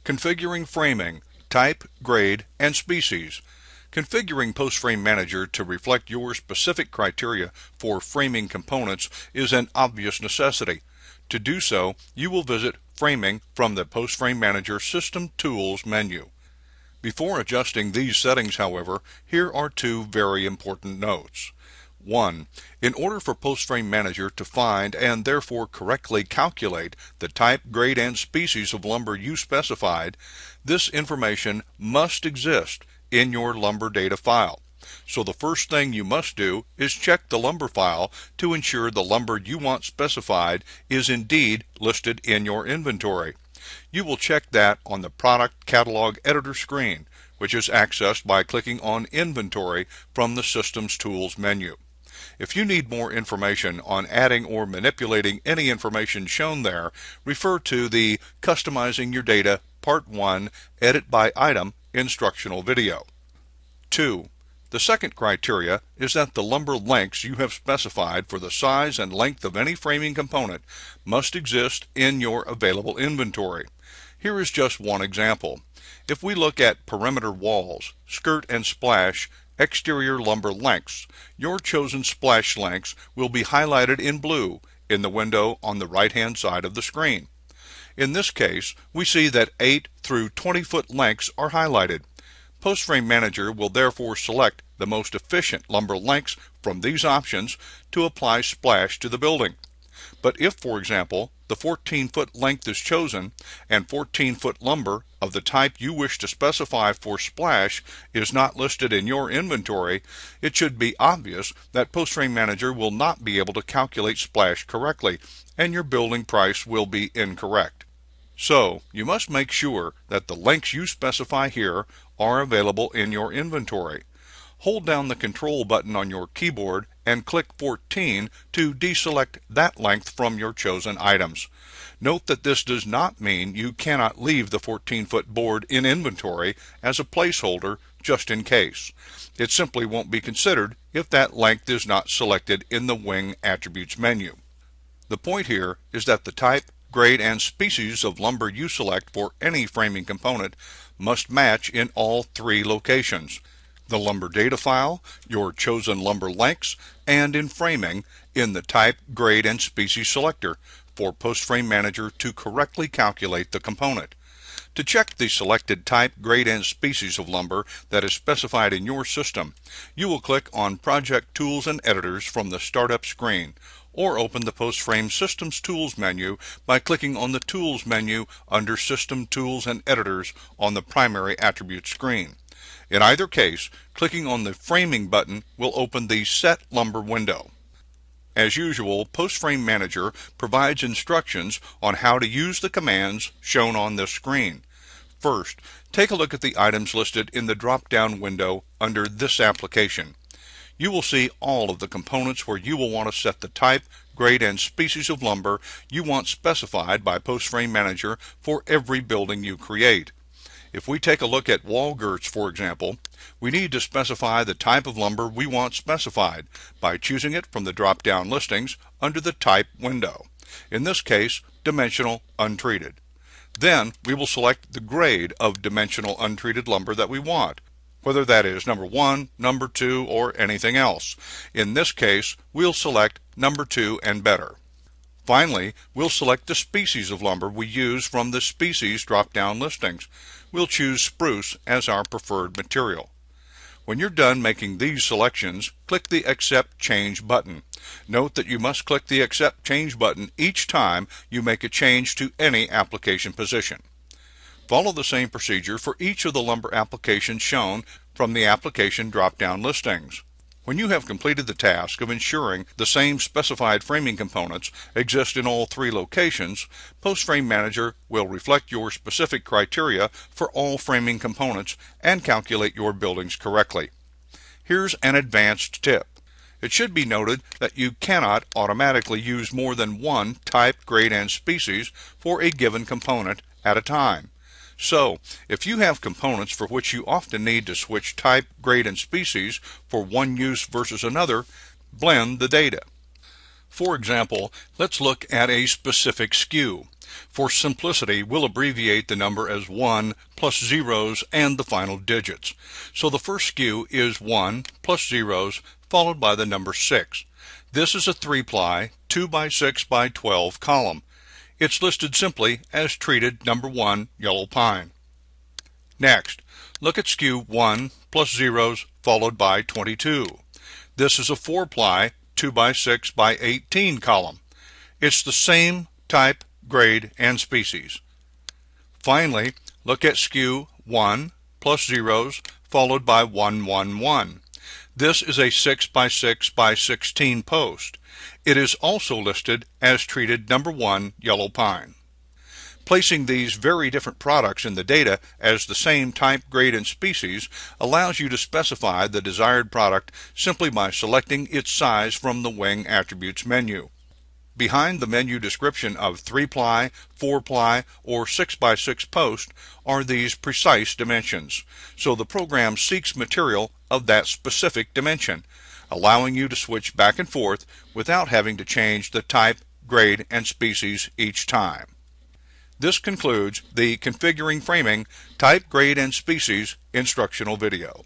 Configuring framing, type, grade, and species. Configuring PostFrame Manager to reflect your specific criteria for framing components is an obvious necessity. To do so, you will visit Framing from the PostFrame Manager System Tools menu. Before adjusting these settings, however, here are two very important notes. 1. In order for PostFrame Manager to find and therefore correctly calculate the type, grade, and species of lumber you specified, this information must exist in your lumber data file. So the first thing you must do is check the lumber file to ensure the lumber you want specified is indeed listed in your inventory. You will check that on the Product Catalog Editor screen, which is accessed by clicking on Inventory from the Systems Tools menu. If you need more information on adding or manipulating any information shown there, refer to the Customizing Your Data Part 1 Edit by Item instructional video. 2. The second criteria is that the lumber lengths you have specified for the size and length of any framing component must exist in your available inventory. Here is just one example. If we look at perimeter walls, skirt and splash, exterior lumber lengths, your chosen splash lengths will be highlighted in blue in the window on the right-hand side of the screen. In this case, we see that 8 through 20-foot lengths are highlighted. PostFrame Manager will therefore select the most efficient lumber lengths from these options to apply splash to the building. But if, for example, the 14-foot length is chosen and 14-foot lumber of the type you wish to specify for splash is not listed in your inventory, it should be obvious that PostFrame Manager will not be able to calculate splash correctly, and your building price will be incorrect. So, you must make sure that the lengths you specify here are available in your inventory. Hold down the Control button on your keyboard and click 14 to deselect that length from your chosen items. Note that this does not mean you cannot leave the 14-foot board in inventory as a placeholder just in case. It simply won't be considered if that length is not selected in the Wing Attributes menu. The point here is that the type, grade, and species of lumber you select for any framing component must match in all three locations: the lumber data file, your chosen lumber lengths, and in framing in the type, grade, and species selector for PostFrame Manager to correctly calculate the component. To check the selected type, grade, and species of lumber that is specified in your system, you will click on Project Tools and Editors from the Startup screen, or open the PostFrame Systems Tools menu by clicking on the Tools menu under System Tools and Editors on the primary attribute screen. In either case, clicking on the Framing button will open the Set Lumber window. As usual, PostFrame Manager provides instructions on how to use the commands shown on this screen. First, take a look at the items listed in the drop-down window under this application. You will see all of the components where you will want to set the type, grade, and species of lumber you want specified by PostFrame Manager for every building you create. If we take a look at wall girts, for example, we need to specify the type of lumber we want specified by choosing it from the drop-down listings under the Type window. In this case, dimensional untreated. Then we will select the grade of dimensional untreated lumber that we want, whether that is number 1, number 2, or anything else. In this case, we'll select number 2 and better. Finally, we'll select the species of lumber we use from the Species drop-down listings. We'll choose spruce as our preferred material. When you're done making these selections, click the Accept Change button. Note that you must click the Accept Change button each time you make a change to any application position. Follow the same procedure for each of the lumber applications shown from the application drop-down listings. When you have completed the task of ensuring the same specified framing components exist in all three locations, PostFrame Manager will reflect your specific criteria for all framing components and calculate your buildings correctly. Here's an advanced tip. It should be noted that you cannot automatically use more than one type, grade, and species for a given component at a time. So, if you have components for which you often need to switch type, grade, and species for one use versus another, blend the data. For example, let's look at a specific SKU. For simplicity, we'll abbreviate the number as 1 plus zeros and the final digits. So the first SKU is 1 plus zeros followed by the number 6. This is a 3-ply 2x6x12 column. It's listed simply as treated number 1 yellow pine. Next, look at SKU 1 plus zeros followed by 22. This is a 4-ply 2x6x18 column. It's the same type, grade, and species. Finally, look at SKU 1 plus zeros followed by 111. This is a 6x6x16 post. It is also listed as treated number 1 yellow pine. Placing these very different products in the data as the same type, grade, and species allows you to specify the desired product simply by selecting its size from the Wing Attributes menu. Behind the menu description of 3-ply, 4-ply, or 6x6 post are these precise dimensions, so the program seeks material of that specific dimension, allowing you to switch back and forth without having to change the type, grade, and species each time. This concludes the Configuring Framing Type, Grade, and Species instructional video.